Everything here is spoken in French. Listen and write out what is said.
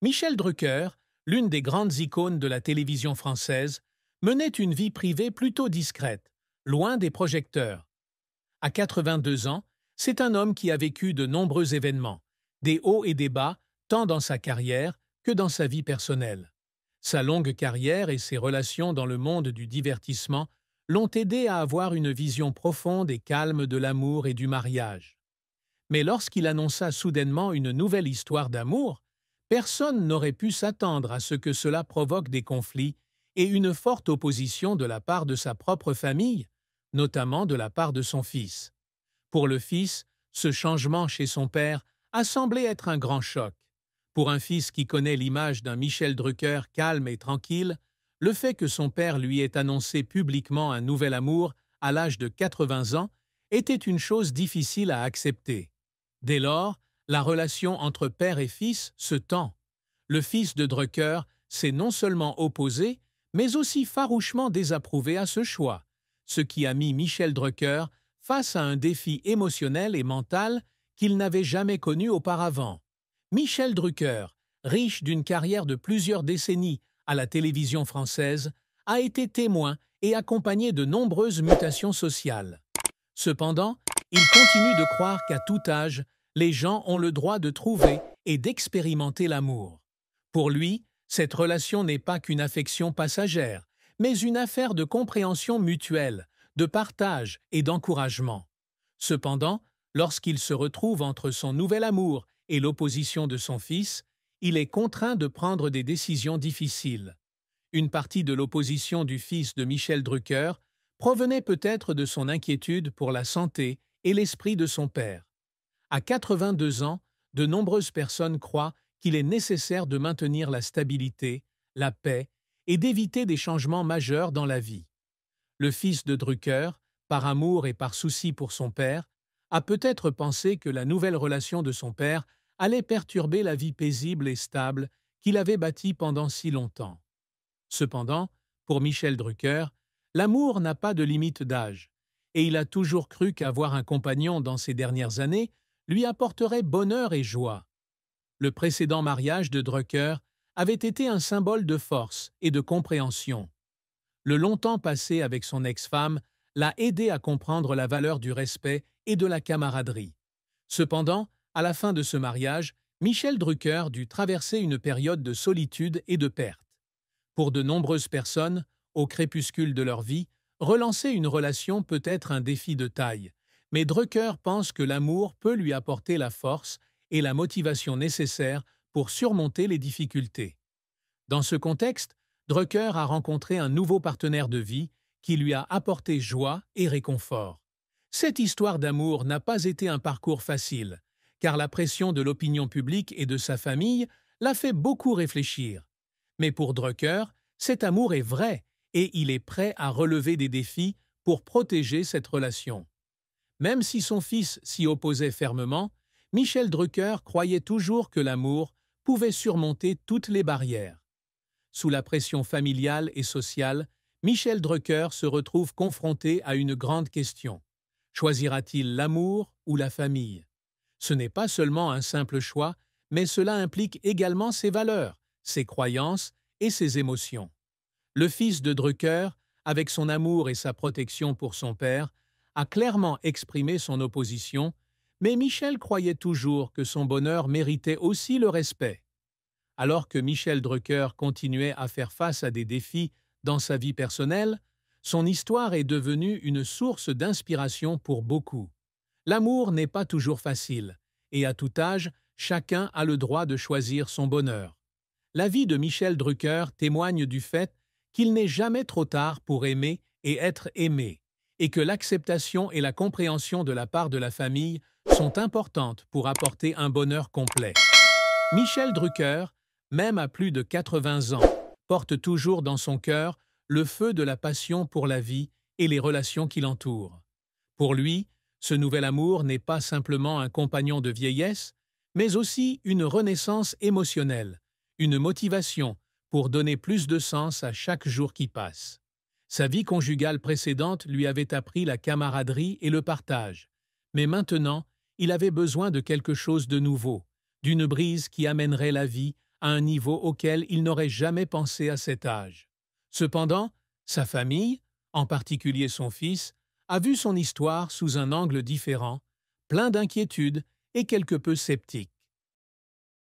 Michel Drucker, l'une des grandes icônes de la télévision française, menait une vie privée plutôt discrète, loin des projecteurs. À 82 ans, c'est un homme qui a vécu de nombreux événements, des hauts et des bas, tant dans sa carrière que dans sa vie personnelle. Sa longue carrière et ses relations dans le monde du divertissement l'ont aidé à avoir une vision profonde et calme de l'amour et du mariage. Mais lorsqu'il annonça soudainement une nouvelle histoire d'amour, personne n'aurait pu s'attendre à ce que cela provoque des conflits et une forte opposition de la part de sa propre famille, notamment de la part de son fils. Pour le fils, ce changement chez son père a semblé être un grand choc. Pour un fils qui connaît l'image d'un Michel Drucker calme et tranquille, le fait que son père lui ait annoncé publiquement un nouvel amour à l'âge de 80 ans était une chose difficile à accepter. Dès lors, la relation entre père et fils se tend. Le fils de Drucker s'est non seulement opposé, mais aussi farouchement désapprouvé à ce choix, ce qui a mis Michel Drucker face à un défi émotionnel et mental qu'il n'avait jamais connu auparavant. Michel Drucker, riche d'une carrière de plusieurs décennies à la télévision française, a été témoin et accompagné de nombreuses mutations sociales. Cependant, il continue de croire qu'à tout âge, les gens ont le droit de trouver et d'expérimenter l'amour. Pour lui, cette relation n'est pas qu'une affection passagère, mais une affaire de compréhension mutuelle, de partage et d'encouragement. Cependant, lorsqu'il se retrouve entre son nouvel amour et l'opposition de son fils, il est contraint de prendre des décisions difficiles. Une partie de l'opposition du fils de Michel Drucker provenait peut-être de son inquiétude pour la santé et l'esprit de son père. À 82 ans, de nombreuses personnes croient qu'il est nécessaire de maintenir la stabilité, la paix et d'éviter des changements majeurs dans la vie. Le fils de Drucker, par amour et par souci pour son père, a peut-être pensé que la nouvelle relation de son père allait perturber la vie paisible et stable qu'il avait bâtie pendant si longtemps. Cependant, pour Michel Drucker, l'amour n'a pas de limite d'âge, et il a toujours cru qu'avoir un compagnon dans ces dernières années lui apporterait bonheur et joie. Le précédent mariage de Drucker avait été un symbole de force et de compréhension. Le long temps passé avec son ex-femme l'a aidé à comprendre la valeur du respect et de la camaraderie. Cependant, à la fin de ce mariage, Michel Drucker dut traverser une période de solitude et de perte. Pour de nombreuses personnes, au crépuscule de leur vie, relancer une relation peut être un défi de taille, mais Drucker pense que l'amour peut lui apporter la force et la motivation nécessaires pour surmonter les difficultés. Dans ce contexte, Drucker a rencontré un nouveau partenaire de vie qui lui a apporté joie et réconfort. Cette histoire d'amour n'a pas été un parcours facile, car la pression de l'opinion publique et de sa famille l'a fait beaucoup réfléchir. Mais pour Drucker, cet amour est vrai et il est prêt à relever des défis pour protéger cette relation. Même si son fils s'y opposait fermement, Michel Drucker croyait toujours que l'amour pouvait surmonter toutes les barrières. Sous la pression familiale et sociale, Michel Drucker se retrouve confronté à une grande question. Choisira-t-il l'amour ou la famille? Ce n'est pas seulement un simple choix, mais cela implique également ses valeurs, ses croyances et ses émotions. Le fils de Drucker, avec son amour et sa protection pour son père, a clairement exprimé son opposition, mais Michel croyait toujours que son bonheur méritait aussi le respect. Alors que Michel Drucker continuait à faire face à des défis dans sa vie personnelle, son histoire est devenue une source d'inspiration pour beaucoup. L'amour n'est pas toujours facile, et à tout âge, chacun a le droit de choisir son bonheur. La vie de Michel Drucker témoigne du fait qu'il n'est jamais trop tard pour aimer et être aimé, et que l'acceptation et la compréhension de la part de la famille sont importantes pour apporter un bonheur complet. Michel Drucker, même à plus de 80 ans, porte toujours dans son cœur le feu de la passion pour la vie et les relations qui l'entourent. Pour lui, ce nouvel amour n'est pas simplement un compagnon de vieillesse, mais aussi une renaissance émotionnelle, une motivation pour donner plus de sens à chaque jour qui passe. Sa vie conjugale précédente lui avait appris la camaraderie et le partage, mais maintenant, il avait besoin de quelque chose de nouveau, d'une brise qui amènerait la vie à un niveau auquel il n'aurait jamais pensé à cet âge. Cependant, sa famille, en particulier son fils, a vu son histoire sous un angle différent, plein d'inquiétude et quelque peu sceptique.